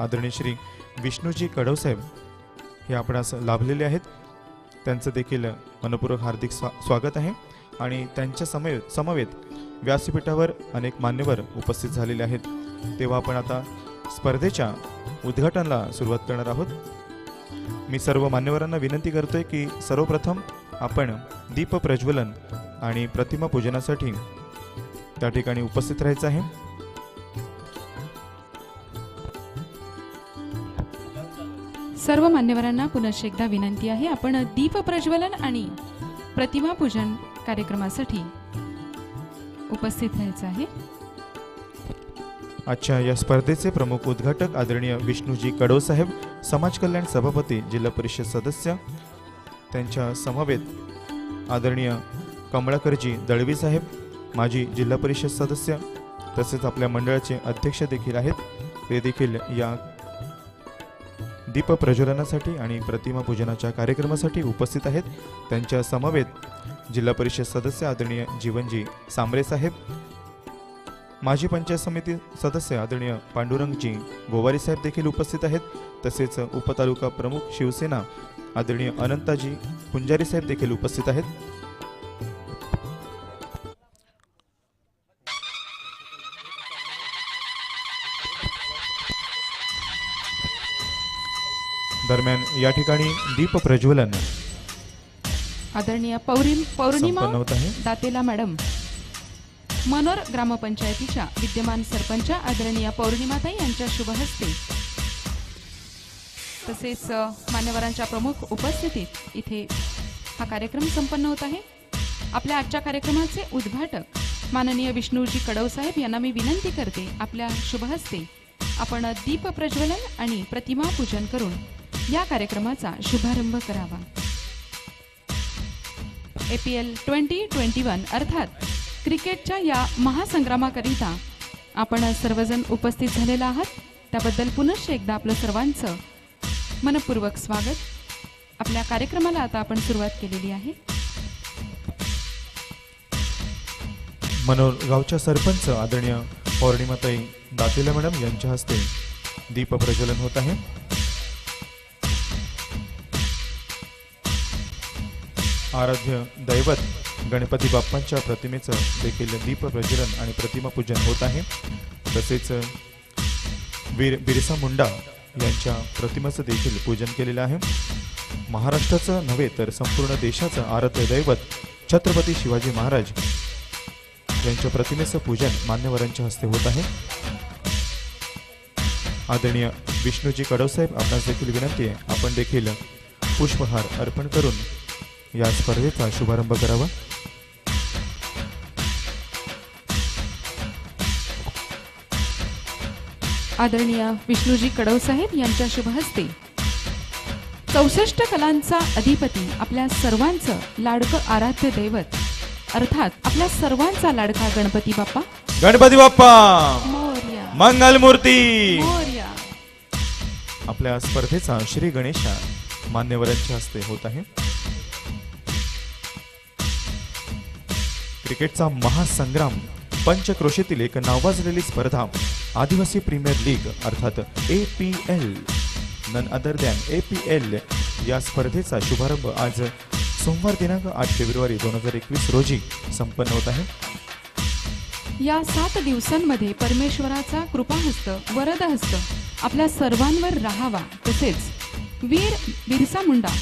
आदरणीय श्री विष्णूजी कडवसाहेब हे आपणास लाभलेले आहेत। त्यांचं देखील मनपूर्वक हार्दिक स्वागत आहे आणि त्यांच्या समवेत व्यासपीठावर अनेक मान्यवर उपस्थित झालेले आहेत। तेव्हा आपण आता स्पर्धेच्या उद्घाटनाला सुरुवात करणार आहोत। मी सर्व मान्यवरांना विनंती करतोय की सर्वप्रथम आपण दीप प्रज्वलन आणि प्रतिमा पूजनासाठी त्या ठिकाणी उपस्थित राहायचं आहे। सर्व मान्यवरांना पुनश्च एकदा विनंती आहे, आपण दीप प्रज्वलन आणि प्रतिमा पूजन कार्यक्रमासाठी उपस्थित राहायचं आहे। आजच्या या स्पर्धेचे प्रमुख उद्घाटक आदरणीय विष्णूजी कडवसाहेब, समाज कल्याण सभापती, जिल्हा परिषद सदस्य। त्यांच्या समवेत आदरणीय कमळाकरजी दळवी साहेब, माजी जिल्हा परिषद सदस्य, तसेच आपल्या मंडळाचे अध्यक्ष देखील आहेत। ते देखील या दीप प्रज्वलनासाठी आणि प्रतिमा पूजनाच्या कार्यक्रमासाठी उपस्थित आहेत। त्यांच्या समवेत जिल्हा परिषद सदस्य आदरणीय जीवनजी सांबरे साहेब, माजी पंचायत समिती सदस्य आदरणीय पांडुरंगजी गोवारी साहेब देखील उपस्थित आहेत। तसेच उपतालुका प्रमुख शिवसेना आदरणीय अनंताजी पुंजारी साहेब देखील उपस्थित आहेत। दरम्यान या ठिकाणी दीप प्रज्वलन आदरणीय पौर्णिमा होत आहे। दातेला मॅडम, मनोर ग्रामपंचायतीच्या विद्यमान सरपंच आदरणीय पौर्णिमाताई यांच्या शुभ हस्ते, तसेच मान्यवरांच्या प्रमुख उपस्थितीत इथे हा कार्यक्रम संपन्न होत आहे। आपल्या आजच्या कार्यक्रमाचे उद्घाटक माननीय विष्णूजी कडवसाहेब यांना मी विनंती करते, आपल्या शुभ हस्ते आपण दीप प्रज्वलन आणि प्रतिमा पूजन करून या कार्यक्रमाचा शुभारंभ करावा। APL 2021 अर्थात क्रिकेटच्या या महासंग्रामाकरिता आपण सर्वजण उपस्थित झालेला आहात, त्याबद्दल पुनश्च एकदा आपलं सर्वांचं मनपूर्वक स्वागत। आपल्या कार्यक्रमाला आता आपण सुरुवात केलेली आहे। मनोर गावच्या सरपंच आदरणीय पौर्णिमाताई दातेला मॅडम यांच्या हस्ते दीप प्रज्वलन होत आहे। आराध्य दैवत गणपती बाप्पांच्या प्रतिमेचं देखील दीप प्रज्वलन आणि प्रतिमा पूजन होत आहे। तसेच वीर बिरसा मुंडा यांच्या प्रतिमेचं देखील पूजन केलेलं आहे। महाराष्ट्राचं नव्हे तर संपूर्ण देशाचं आराध्य दैवत छत्रपती शिवाजी महाराज यांच्या प्रतिमेचं पूजन मान्यवरांच्या हस्ते होत आहे। आदरणीय विष्णूजी कडवसाहेब, आपणास देखील विनंती आहे, आपण देखील पुष्पहार अर्पण करून या स्पर्धेचा शुभारंभ करावा। आदरणीय विष्णूजी कडवसाहेब यांच्या शुभ हस्ते 64 कलांचा अधिपती, आपल्या सर्वांचं लाडकं आराध्य दैवत अर्थात आपल्या सर्वांचा लाडका गणपती बाप्पा मोरया, मंगलमूर्ती मोरया, आपल्या स्पर्धेचा श्री गणेशा मान्यवरांच्या हस्ते होत आहे। क्रिकेटचा महासंग्राम, पंचक्रोशीतील एक नावाजलेली स्पर्धा आदिवासी प्रीमियर लीग अर्थात APL, none other than APL या स्पर्धेचा शुभारंभ आज सोमवार दिनांक 8 फेब्रुवारी 2021 रोजी संपन्न होत आहे। या 7 दिवसांमध्ये परमेश्वराचा कृपाहस्त, वरदहस्त आपल्या सर्वांवर राहावा। तसेच वीर बिरसा मुंडा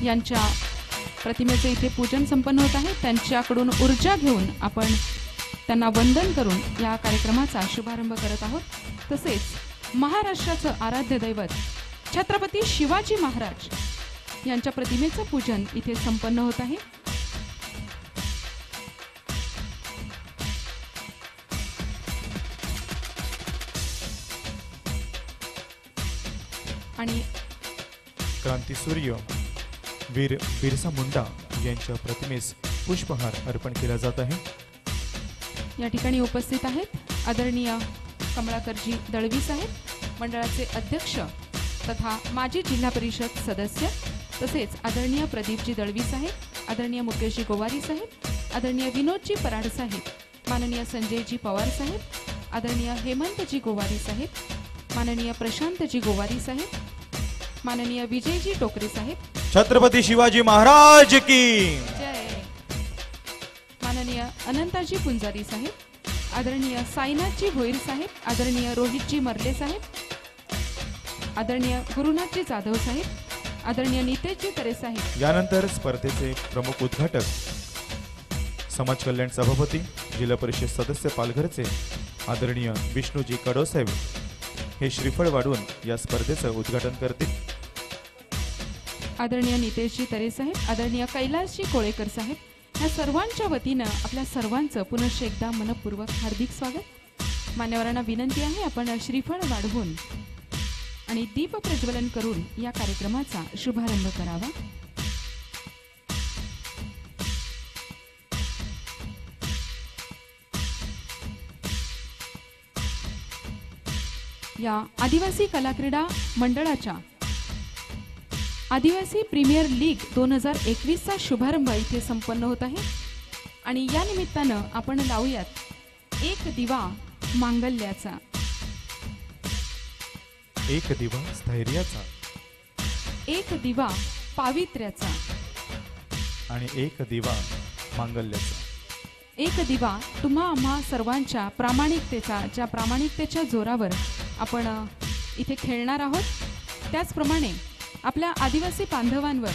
यांच्या प्रतिमेचे इथे पूजन संपन्न होत आहे। त्यांच्याकडून ऊर्जा घेऊन आपण त्यांना वंदन करून या कार्यक्रमाचा शुभारंभ करत आहोत। तसेच महाराष्ट्राचं आराध्य दैवत छत्रपती शिवाजी महाराज यांच्या प्रतिमेचं पूजन इथे संपन्न होत आहे। आणि क्रांतीसूर्य वीर बिरसा मुंडा यांच्या प्रतिमेस पुष्पहार अर्पण केला जात आहे। या ठिकाणी उपस्थित आहेत आदरणीय कमळाकरजी दळवी साहेब, मंडळाचे अध्यक्ष तथा माजी जिल्हा परिषद सदस्य, तसेच आदरणीय प्रदीपजी दळवी साहेब, आदरणीय मुकेशजी गोवारी साहेब, आदरणीय विनोदजी पराड साहेब, माननीय संजयजी पवार साहेब, आदरणीय हेमंतजी गोवारी साहेब, माननीय प्रशांतजी गोवारी साहेब, माननीय विजयजी टोकरे साहेब, छत्रपती शिवाजी महाराज की जय, माननीय अनंताजी पुंजारी साहेब, आदरणीय साईनाथजी भोईर साहेब, आदरणीय रोहितजी मर्ले साहेब, आदरणीय गुरुनाथजी जाधव साहेब, आदरणीय नितेशजी तरे साहेब. यानंतर स्पर्धेचे प्रमुख उद्घाटक समाज कल्याण सभापती जिल्हा परिषद सदस्य पालघरचे आदरणीय विष्णूजी कडोसाहेब हे श्रीफळ वाढवून या स्पर्धेचं उद्घाटन करतील. आदरणीय नितेशजी तरे साहेब, आदरणीय कैलासजी कोळेकर साहेब, ह्या सर्वांच्या वतीनं आपल्या सर्वांचं पुनश्च एकदा मनपूर्वक हार्दिक स्वागत. मान्यवरांना विनंती आहे, आपण श्रीफळ वाढवून आणि दीप प्रज्वलन करून या कार्यक्रमाचा शुभारंभ करावा. या आदिवासी कलाक्रीडा मंडळाच्या आदिवासी प्रीमियर लीग 2021चा शुभारंभ इथे संपन्न होत आहे आणि या निमित्तानं आपण लावूयात एक दिवा मांगल्याचा. एक दिवा स्थैर्याचा, एक दिवा पावित्र्याचा, आणि एक दिवा मांगल्याचा. एक दिवा तुम्हा आम्हा सर्वांच्या प्रामाणिकतेचा, ज्या प्रामाणिकतेच्या जोरावर आपण इथे खेळणार आहोत, त्याचप्रमाणे आपल्या आदिवासी बांधवांवर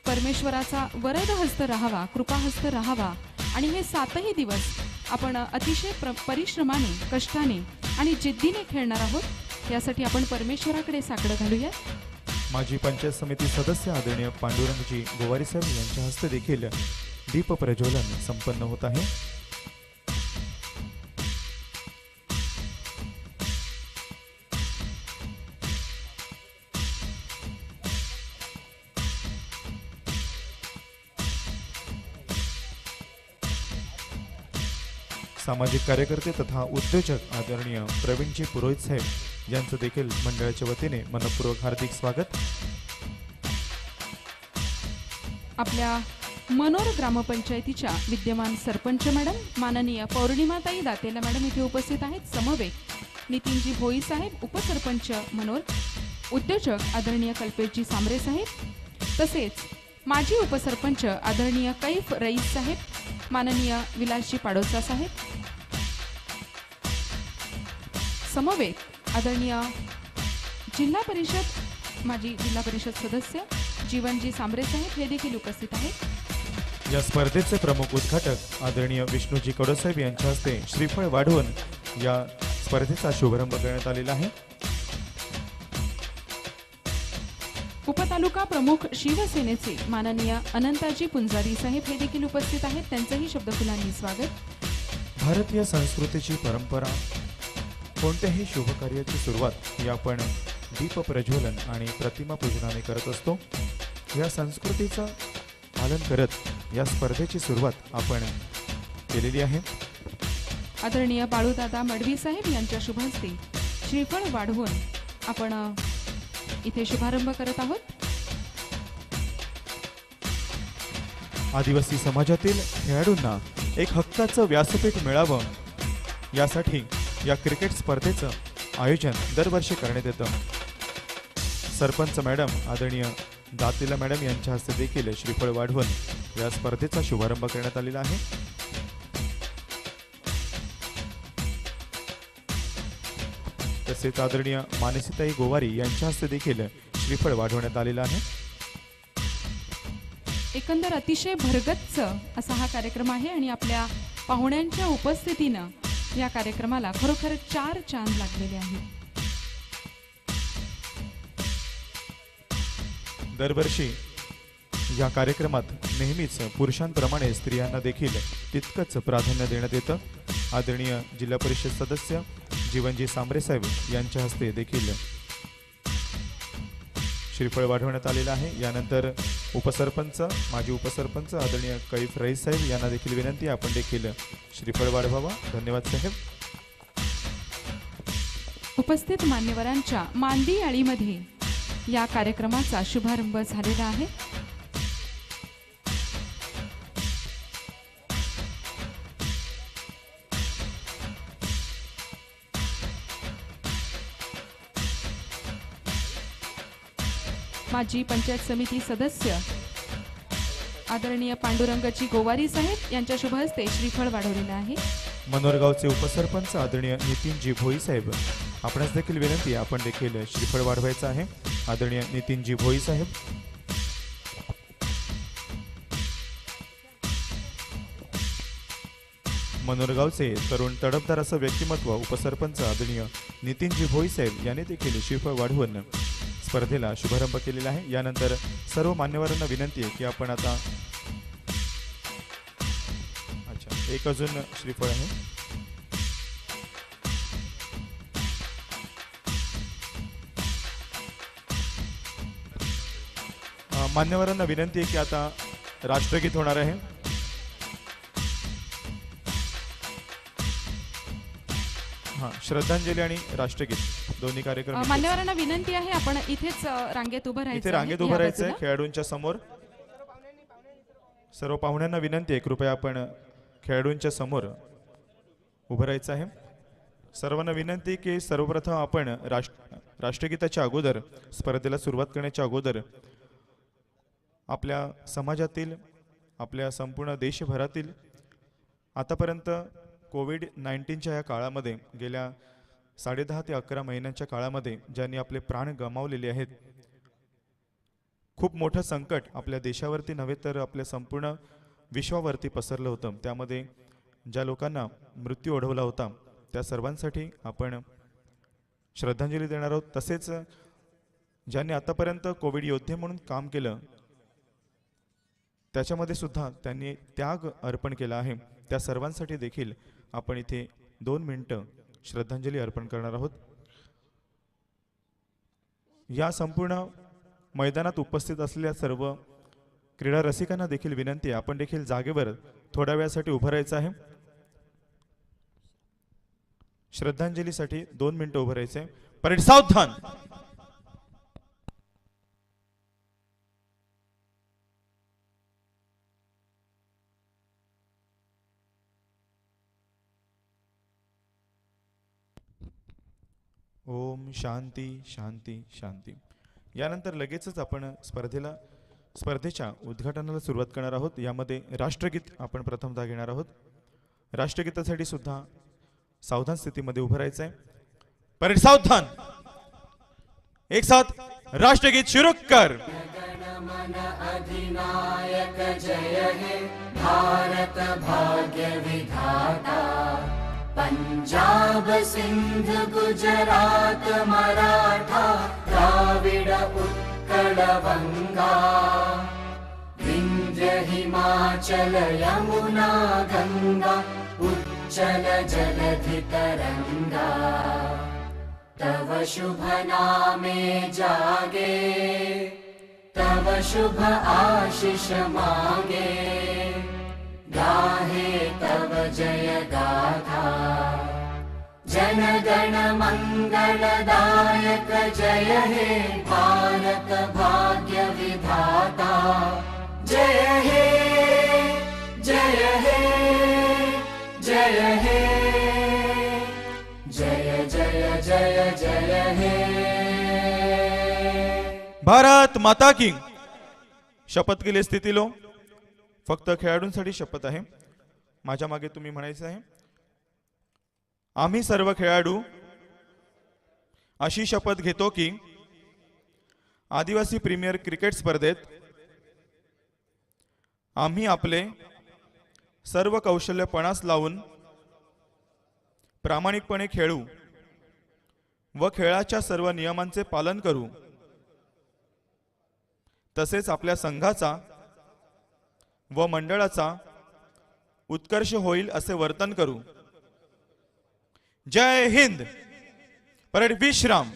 परमेश्वराचा वरद हस्त राहावा, कृपाहस्त राहावा आणि हे 7ही दिवस आपण अतिशय परिश्रमाने, कष्टाने आणि जिद्दीने खेळणार आहोत. यासाठी आपण परमेश्वराकडे साकडं घालूया. माजी पंचायत समिती सदस्य आदरणीय पांडुरंगजी गोवारी साहेब यांच्या हस्ते देखील दीप प्रज्वलन संपन्न होत आहे. सामाजिक कार्यकर्ते तथा उद्योजक आदरणीय प्रवीणजी पुरोहित साहेब यांचं देखील मंडळाच्या वतीने मनपूर्वक हार्दिक स्वागत. आपल्या मनोर ग्रामपंचायतीच्या विद्यमान सरपंच मॅडम माननीय पौर्णिमाताई दातेला मॅडम इथे उपस्थित आहेत. समवेत नितीनजी भोई साहेब उपसरपंच मनोर, उद्योजक आदरणीय कल्पेशजी सांबरे साहेब, तसेच माजी उपसरपंच आदरणीय कैफ रईस साहेब, माननीय विलासजी पाडोसा साहेब, समवेत आदरणीय जिल्हा परिषद माजी जिल्हा परिषद सदस्य जीवनजी सांबरे साहेब हे देखील उपस्थित आहेत. या स्पर्धेचे प्रमुख उद्घाटक आदरणीय विष्णूजी कडोसाहेब यांच्या हस्ते श्रीफळ वाढवून या स्पर्धेचा शुभारंभ करण्यात आलेला आहे. उपतालुका प्रमुख शिवसेनेचे माननीय अनंताजी पुंजारी साहेब हे देखील उपस्थित आहेत. त्यांचंही शब्दफुलांनी स्वागत. भारतीय संस्कृतीची परंपरा, कोणत्याही शुभ कार्याची सुरुवात ही आपण दीप प्रज्वलन आणि प्रतिमा पूजनाने करत असतो. या संस्कृतीचं पालन करत या स्पर्धेची सुरुवात आपण केलेली आहे. आदरणीय बाळूदादा मडवी साहेब यांच्या शुभ हस्ते श्रीफळ वाढवून आपण इथे शुभारंभ करत आहोत. आदिवासी समाजातील खेळाडूंना एक हक्काचं व्यासपीठ मिळावं यासाठी या क्रिकेट स्पर्धेचं आयोजन दरवर्षी करण्यात येतं. सरपंच मॅडम आदरणीय दातेला मॅडम यांच्या हस्ते देखील श्रीफळ वाढवून या स्पर्धेचा शुभारंभ करण्यात आलेला आहे. तसेच आदरणीय मानसीताई गोवारी यांच्या हस्ते देखील श्रीफळ वाढवण्यात आलेला आहे. एकंदर अतिशय भरगच्च असा हा कार्यक्रम आहे आणि आपल्या पाहुण्यांच्या उपस्थितीनं या कार्यक्रमाला खरोखर 4 चांद लागलेले आहेत. दरवर्षी या कार्यक्रमात नेहमीच पुरुषांप्रमाणे स्त्रियांना देखील तितकंच प्राधान्य देण्यात येतं. आदरणीय जिल्हा परिषद सदस्य जीवनजी सांबरे साहेब यांच्या हस्ते देखील श्रीफळ वाढवण्यात आलेलं आहे. यानंतर उपसरपंच माजी उपसरपंच आदरणीय कैफ रईस साहेब यांना देखील विनंती आपण देखील श्रीफळ वाढवावा. धन्यवाद साहेब. उपस्थित मान्यवरांच्या मांदी आळीमध्ये या कार्यक्रमाचा शुभारंभ झालेला आहे. माजी पंचायत समिती सदस्य आदरणीय पांडुरंगची गोवारी साहेब यांच्या शुभ हस्ते श्रीफळ वाढवलेलं आहे. मनोरगावचे उपसरपंच आदरणीय नितीनजी भोई साहेब, आपणास देखील विनंती आहे, आपण देखील श्रीफळ वाढवायचं आहे. आदरणीय नितीनजी भोई साहेब. मनोरगावचे तरुण तडफदार असं व्यक्तिमत्व उपसरपंच आदरणीय नितीनजी भोई साहेब यांनी देखील श्रीफळ वाढवून स्पर्धेला शुभारंभ केलेला आहे. यानंतर सर्व मान्यवरांना विनंती आहे की आपण आता एक अजून श्रीफळ आहे. मान्यवरांना विनंती आहे की आता राष्ट्रगीत होणार आहे. श्रद्धांजली आणि राष्ट्रगीत दोन्ही कार्यक्रम मान्यवरांना विनंती आहे आपण इथेच रांगेत उभं राहायचं. इथे रांगेत उभं राहायचं आहे खेळाडूंच्या समोर. सर्व पाहुण्यांना विनंती आहे कृपया आपण खेळाडूंच्या समोर उभं राहायचं आहे. सर्वांना विनंती की सर्वप्रथम आपण राष्ट्रगीताच्या अगोदर स्पर्धेला सुरुवात करण्याच्या अगोदर आपल्या समाजातील आपल्या संपूर्ण देशभरातील आतापर्यंत कोविड-19च्या या काळामध्ये गेल्या 10.5 ते 11 महिन्यांच्या काळामध्ये ज्यांनी आपले प्राण गमावलेले आहेत, खूप मोठं संकट आपल्या देशावरती नव्हे तर आपल्या संपूर्ण विश्वावरती पसरलं होतं. त्यामध्ये ज्या लोकांना मृत्यू ओढवला होता त्या सर्वांसाठी आपण श्रद्धांजली देणार आहोत. तसेच ज्यांनी आतापर्यंत कोविड योद्धे म्हणून काम केलं त्याच्यामध्ये सुद्धा त्यांनी त्याग अर्पण केला आहे, त्या सर्वांसाठी देखील आपण इथे 2 मिनिटं श्रद्धांजली अर्पण करणार आहोत. या संपूर्ण मैदानात उपस्थित असलेल्या सर्व क्रीडा रसिकांना देखील विनंती आहे आपण देखील जागेवर थोड्या वेळासाठी उभं राहायचं आहे. श्रद्धांजलीसाठी 2 मिनिटं उभं राहायचं आहे. परेड सावधान. ओम शांती शांती शांती. यानंतर लगेचच आपण स्पर्धेच्या उद्घाटनाला सुरुवात करणार आहोत. यामध्ये राष्ट्रगीत आपण प्रथमतः घेणार आहोत. राष्ट्रगीतासाठी सुद्धा सावधान स्थितीमध्ये उभं राहायचं आहे. परेड सावधान. एक साथ राष्ट्रगीत शुरू कर. अधिनायक जय हे भारत भाग्य विधाता. पंजाब सिंध गुजरात मराठा द्राविड उत्कल गंगा. विंध्य हिमाचल यमुना गंगा उच्चल जलधि तरंगा. तव शुभ नामे जागे तव शुभ आशीष मांगे. गाहे तव जय गाथा. जन गण मंगलदायक जय हे भारत भाग्य विधाता. जय हे जय हे जय हे जय जय जय जय हे. भारत माता की. शपथ केली स्थितीलो. फक्त खेळाडूंसाठी शपथ आहे. माझ्या मागे तुम्ही म्हणायचं आहे, आम्ही सर्व खेळाडू अशी शपथ घेतो की आदिवासी प्रीमियर क्रिकेट स्पर्धेत आम्ही आपले सर्व कौशल्य पणास लावून प्रामाणिकपणे खेळू व खेळाच्या सर्व नियमांचे पालन करू. तसेच आपल्या संघाचा व मंडळाचा उत्कर्ष होईल असे वर्तन करू. जय हिंद. परेड विश्राम.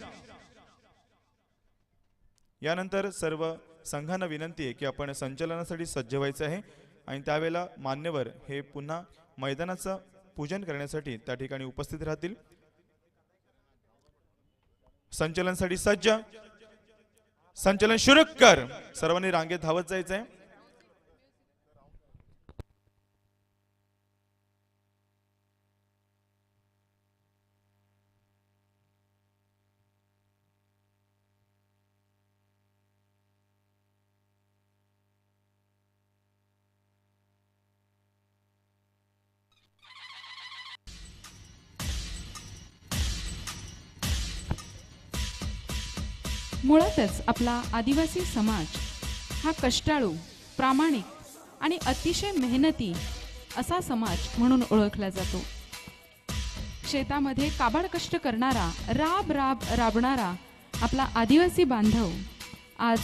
यानंतर सर्व संघांना विनंती आहे की आपण संचलनासाठी सज्ज व्हायचे आहे आणि त्यावेळेला मान्यवर हे पुन्हा मैदानाचं पूजन करण्यासाठी त्या ठिकाणी उपस्थित राहतील. संचलनासाठी सज्ज. संचलन सुरू कर. सर्वांनी रांगेत धावत जायचं आहे. मुळातच आपला आदिवासी समाज हा कष्टाळू, प्रामाणिक आणि अतिशय मेहनती असा समाज म्हणून ओळखला जातो. शेतामध्ये काबाड कष्ट करणारा, राब राब राबणारा आपला आदिवासी बांधव आज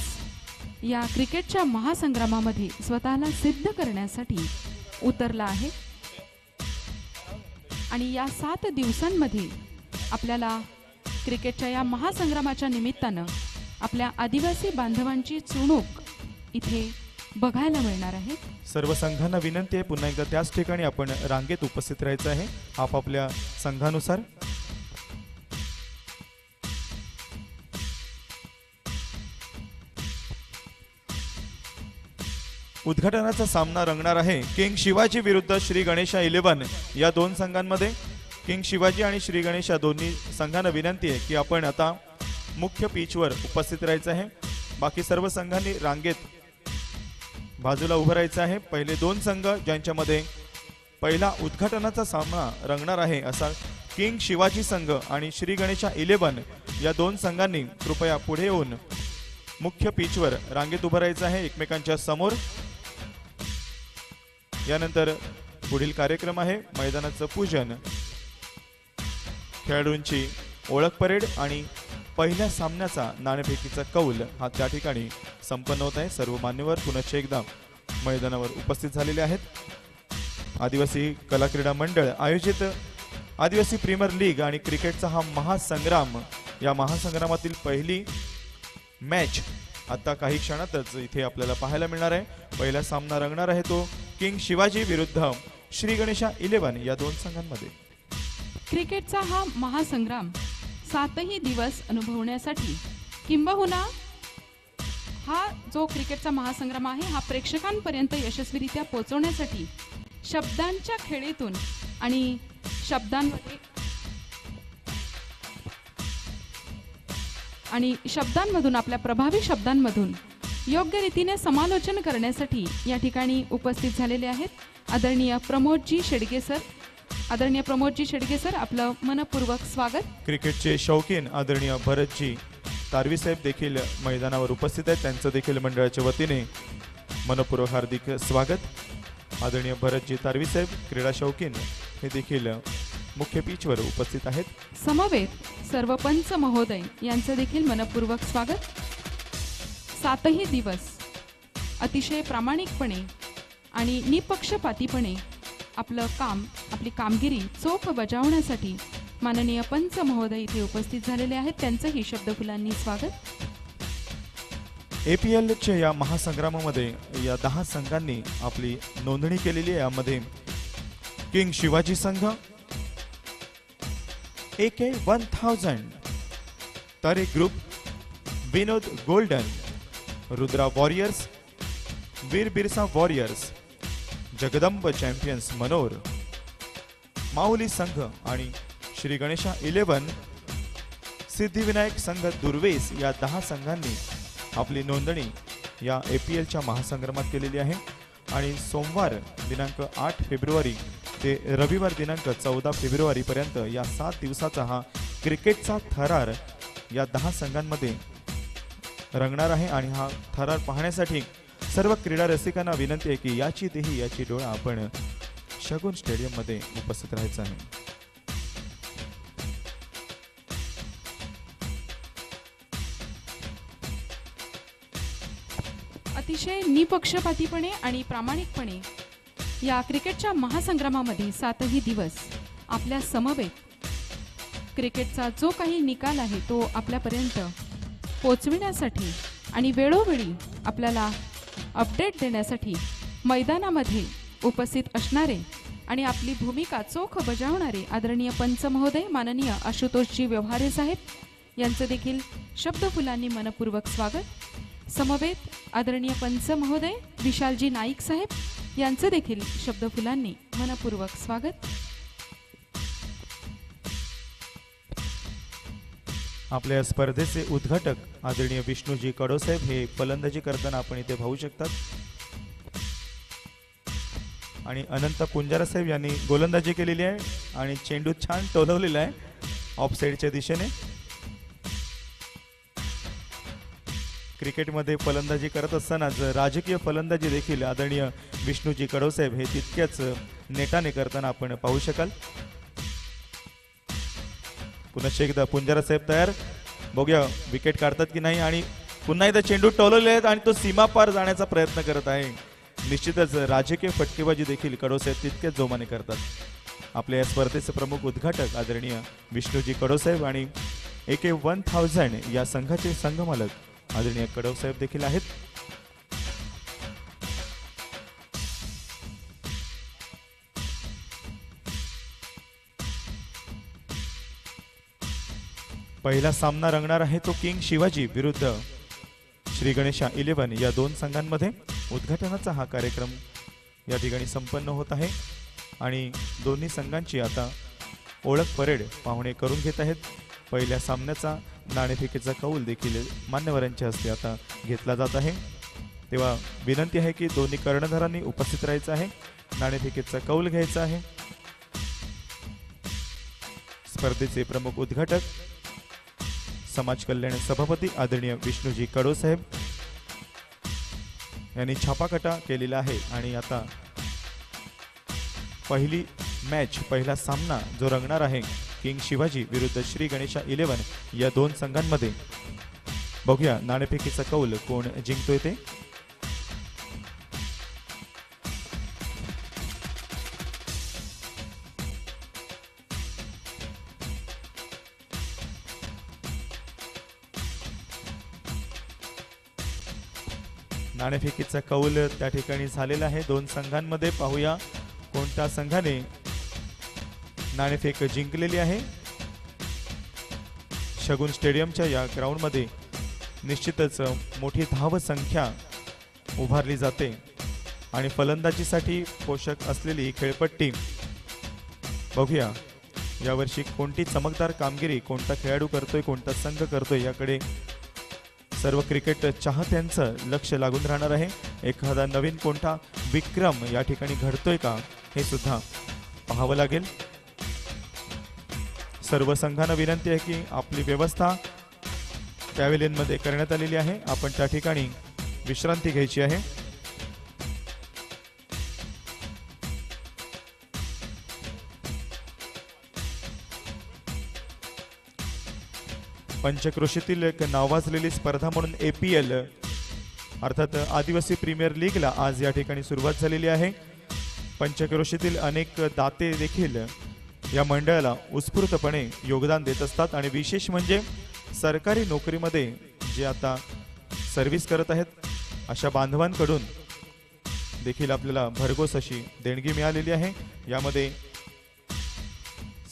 या क्रिकेटच्या महासंग्रामामध्ये स्वतःला सिद्ध करण्यासाठी उतरला आहे. आणि या 7 दिवसांमध्ये आपल्याला क्रिकेटच्या या महासंग्रामाच्या निमित्तानं आपल्या आदिवासी बांधवांची चुणूक इथे बघायला मिळणार आहे. सर्व संघांना विनंती आहे पुन्हा एकदा त्याच ठिकाणी आपण रांगेत उपस्थित राहायचं आहे आपापल्या संघानुसार. उद्घाटनाचा सामना रंगणार आहे किंग शिवाजी विरुद्ध श्री गणेशा 11 या दोन संघांमध्ये. किंग शिवाजी आणि श्री गणेशा दोन्ही संघांना विनंती आहे की आपण आता मुख्य पिचवर उपस्थित राहायचं आहे. बाकी सर्व संघांनी रांगेत बाजूला उभं राहायचं आहे. पहिले दोन संघ ज्यांच्यामध्ये पहिला उद्घाटनाचा सामना रंगणार आहे असा किंग शिवाजी संघ आणि श्री गणेशा 11 या दोन संघांनी कृपया पुढे येऊन मुख्य पिचवर रांगेत उभं राहायचं आहे एकमेकांच्या समोर. यानंतर पुढील कार्यक्रम आहे मैदानाचं पूजन, खेळाडूंची ओळख परेड आणि पहिल्या सामन्याचा नाणेफेकीचा कौल हा त्या ठिकाणी संपन्न होत आहे. सर्व मान्यवर पुनश्च एकदा मैदानावर उपस्थित झालेले आहेत. आदिवासी कला क्रीडा मंडळ आयोजित आदिवासी प्रीमियर लीग आणि क्रिकेटचा हा महासंग्राम, या महासंग्रामातील पहिली मॅच आता काही क्षणातच इथे आपल्याला पाहायला मिळणार आहे. पहिला सामना रंगणार आहे तो किंग शिवाजी विरुद्ध श्री गणेशा 11 या दोन संघांमध्ये. क्रिकेटचा हा महासंग्राम 7ही दिवस अनुभवण्यासाठी किंबहुना हा जो क्रिकेटचा महासंग्राम आहे हा प्रेक्षकांपर्यंत यशस्वीरित्या पोहोचवण्यासाठी शब्दांच्या खेळीतून आणि शब्दांमधून आपल्या प्रभावी शब्दांमधून योग्य रीतीने समालोचन करण्यासाठी या ठिकाणी उपस्थित झालेले आहेत आदरणीय प्रमोदजी शेडगे सर, आपलं मनपूर्वक स्वागत. क्रिकेटचे शौकीन आदरणीय भरतजी तारवी साहेब देखील मैदानावर उपस्थित आहेत. त्यांचं देखील मंडळाच्या वतीने मनपूर्वक हार्दिक स्वागत. आदरणीय भरतजी तारवी साहेब क्रीडा शौकीन हे देखील मुख्य पिचवर उपस्थित आहेत. समवेत सर्व पंच महोदय यांचं देखील मनपूर्वक स्वागत. 7ही दिवस अतिशय प्रामाणिकपणे आणि निपक्षपातीपणे आपली कामगिरी चोख बजावण्यासाठी माननीय पंच महोदय इथे उपस्थित झालेले आहेत. त्यांचंही शब्दफुलांनी स्वागत. APLच्या या महासंग्रामामध्ये या 10 संघांनी आपली नोंदणी केलेली आहे. यामध्ये किंग शिवाजी संघ, AK 1000, तारे ग्रुप, विनोद गोल्डन, रुद्रा वॉरियर्स, वीर बिरसा वॉरियर्स, जगदंब चॅम्पियन्स मनोर, माऊली संघ आणि श्री गणेशा 11, सिद्धिविनायक संघ दुर्वेस या 10 संघांनी आपली नोंदणी या APLच्या महासंग्रामात केलेली आहे. आणि सोमवार दिनांक 8 फेब्रुवारी ते रविवार दिनांक 14 फेब्रुवारी पर्यंत या 7 दिवसाचा हा क्रिकेटचा थरार या 10 संघांमध्ये रंगणार आहे. आणि हा थरार पाहण्यासाठी सर्व क्रीडा रसिकांना विनंती आहे की याची देही याची डोळा आपण शगुन स्टेडियममध्ये उपस्थित राहायचं आहे. अतिशय निपक्षपातीपणे आणि प्रामाणिकपणे या क्रिकेटच्या महासंग्रामामध्ये 7ही दिवस आपल्या समवेत क्रिकेटचा जो काही निकाल आहे तो आपल्यापर्यंत पोचविण्यासाठी आणि वेळोवेळी आपल्याला अपडेट देण्यासाठी मैदानामध्ये उपस्थित असणारे आणि आपली भूमिका चोख बजावणारे आदरणीय पंच महोदय माननीय आशुतोषजी व्यवहारे साहेब यांचं देखील शब्दफुलांनी मनपूर्वक स्वागत. समवेत आदरणीय पंच महोदय विशालजी नाईक साहेब यांचं देखील शब्दफुलांनी मनपूर्वक स्वागत. आपल्या स्पर्धेचे उद्घाटक आदरणीय विष्णूजी कडोसाहेब हे फलंदाजी करताना आपण इथे पाहू शकतात. आणि अनंत पुंजारा साहेब यांनी गोलंदाजी केलेली आहे आणि चेंडू छान टोलवलेला आहे ऑफ साईडच्या दिशेने. क्रिकेटमध्ये फलंदाजी करत असतानाच राजकीय फलंदाजी देखील आदरणीय विष्णूजी कडवसाहेब हे तितक्याच नेटाने करताना आपण पाहू शकाल. पुन्हा एकदा पुंजारा साहेब तयार, बघूया विकेट काढतात की नाही. आणि पुन्हा एकदा चेंडू टोलवले आहेत आणि तो सीमा पार जाण्याचा प्रयत्न करत आहे. निश्चितच राजकीय फटकेबाजी देखील कडवसाहेब तितक्याच जोमाने करतात. आपल्या या स्पर्धेचे प्रमुख उद्घाटक आदरणीय विष्णूजी कडवसाहेब आणि AK1000 या संघाचे संघमालक आदरणीय कडवसाहेब देखील आहेत. पहिला सामना रंगणार आहे तो किंग शिवाजी विरुद्ध श्री गणेशा 11 या दोन संघांमध्ये. उद्घाटनाचा हा कार्यक्रम या ठिकाणी संपन्न होत आहे आणि दोन्ही संघांची आता ओळख परेड पाहुणे करून घेत आहेत. पहिल्या सामन्याचा नाणेफेकीचा कौल देखील मान्यवरांच्या हस्ते आता घेतला जात आहे. तेव्हा विनंती आहे की दोन्ही कर्णधारांनी उपस्थित राहायचं आहे, नाणेफेकीचा कौल घ्यायचा आहे. स्पर्धेचे प्रमुख उद्घाटक समाज कल्याण सभापती आदरणीय विष्णूजी कडवसाहेब यांनी छापाकटा केलेला आहे. आणि आता पहिली मॅच, पहिला सामना जो रंगणार आहे किंग शिवाजी विरुद्ध श्री गणेशा 11 या दोन संघांमध्ये, बघूया नाणेफेकीचा कौल कोण जिंकतोय ते. नाणेफेकीचा कौल त्या ठिकाणी झालेला आहे दोन संघांमध्ये. पाहूया कोणत्या संघाने नाणेफेक जिंकलेली आहे. शगुन स्टेडियमच्या या ग्राउंडमध्ये निश्चितच मोठी धाव संख्या उभारली जाते आणि फलंदाजीसाठी पोषक असलेली खेळपट्टी. बघूया यावर्षी कोणती चमकदार कामगिरी कोणता खेळाडू करतोय, कोणता संघ करतोय, याकडे सर्व क्रिकेट चाहत्यांचं लक्ष लागून राहणार आहे. एखादा नवीन कोणता विक्रम या ठिकाणी घडतोय का हे सुद्धा पाहावं लागेल. सर्व संघांना विनंती आहे की आपली व्यवस्था पॅव्हिलियनमध्ये करण्यात आलेली आहे, आपण त्या ठिकाणी विश्रांती घ्यायची आहे. पंचक्रोशीतील एक नावाजलेली स्पर्धा म्हणून APL अर्थात आदिवासी प्रीमियर लीगला आज या ठिकाणी सुरुवात झालेली आहे. पंचक्रोशीतील अनेक दाते देखील या मंडळाला उत्स्फूर्तपणे योगदान देत असतात आणि विशेष म्हणजे सरकारी नोकरीमध्ये जे आता सर्व्हिस करत आहेत अशा बांधवांकडून देखील आपल्याला भरघोस अशी देणगी मिळालेली आहे. यामध्ये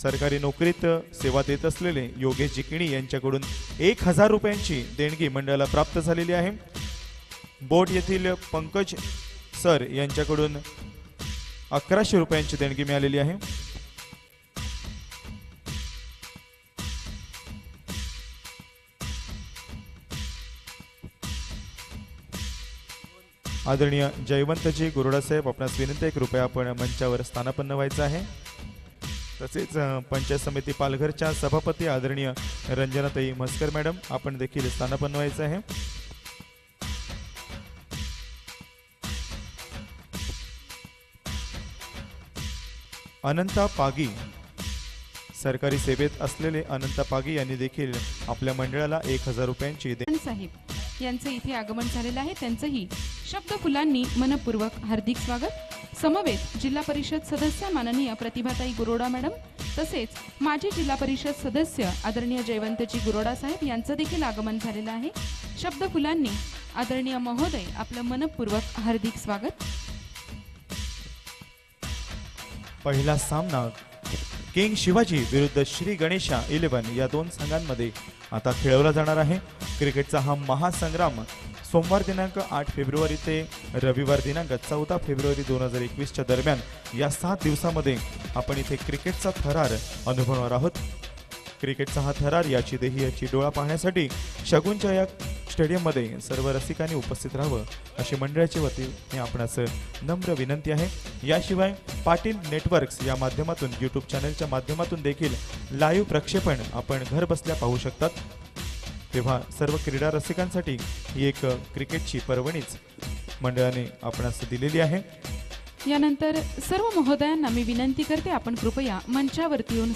सरकारी नोकरीत सेवा देत असलेले योगेश जिकिणी यांच्याकडून 1000 रुपयांची देणगी मंडळाला प्राप्त झालेली आहे. बोट येथील पंकज सर यांच्याकडून 1100 रुपयांची देणगी मिळालेली आहे. आदरणीय जयवंतजी गुरुडासाहेब, आपणास विनंती 1 रुपया आपण मंचावर स्थानापन्न व्हायचं आहे. तसेच पंचायत समिती पालघरच्या सभापती आदरणीय रंजनाताई म्हस्कर मॅडम, आपण देखील स्थानापन्न व्हायचं आहे. अनंता पागी, सरकारी सेवेत असलेले अनंता पागी यांनी देखील आपल्या मंडळाला 1000 रुपयांची साहेब यांचे इथे आगमन झालेलं आहे. त्यांचंही शब्द फुलांनी मनपूर्वक हार्दिक स्वागत. समवेत जिल्हा परिषद सदस्य माननीय प्रतिभाताई गुरोडा मॅडम, तसेच माजी जिल्हा परिषद सदस्य आदरणीय जयवंतजी गुरोडा साहेब यांचं देखील आगमन झालेलं आहे. शब्द फुलांनी आदरणीय महोदय आपलं मनपूर्वक हार्दिक स्वागत. पहिला सामना किंग शिवाजी विरुद्ध श्री गणेशा 11 या दोन संघांमध्ये आता खेळवला जाणार आहे. क्रिकेटचा हा महासंग्राम सोमवार दिनांक 8 फेब्रुवारी ते रविवार दिनांक 14 फेब्रुवारी 2021च्या दरम्यान या 7 दिवसामध्ये आपण इथे क्रिकेटचा थरार अनुभवणार आहोत. क्रिकेटचा हा थरार, याची देही, याची डोळा पाहण्यासाठी शगुनच्या या स्टेडियममध्ये सर्व रसिकांनी उपस्थित राहावं अशी मंडळाच्या वतीने आपणास नम्र विनंती आहे. याशिवाय पाटील नेटवर्क्स या माध्यमातून यूट्यूब चॅनलच्या माध्यमातून देखील लाईव्ह प्रक्षेपण आपण घर बसल्या पाहू शकतात. तेव्हा सर्व क्रीडा रसिकांसाठी ही एक क्रिकेटची पर्वणीच मंडळाने आपणास दिलेली आहे. यानंतर सर्व महोदयांना मी विनंती करते, आपण कृपया मंचावरती येऊन